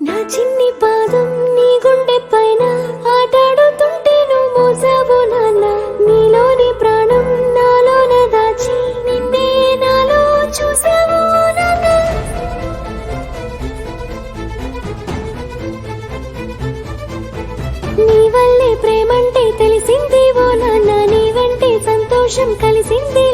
నా చిన్ని పాదం నీ గుండె పైన ఆటాడుతుంటే నువ్వు మోసావు నాన్న. నీలోని ప్రాణం నాలోన దాచి నిన్నే నాలో చూసావు నాన్న. నీ వల్లే ప్రేమంటే తెలిసింది ఓ నాన్న, నీ వెంటే సంతోషం కలిసింది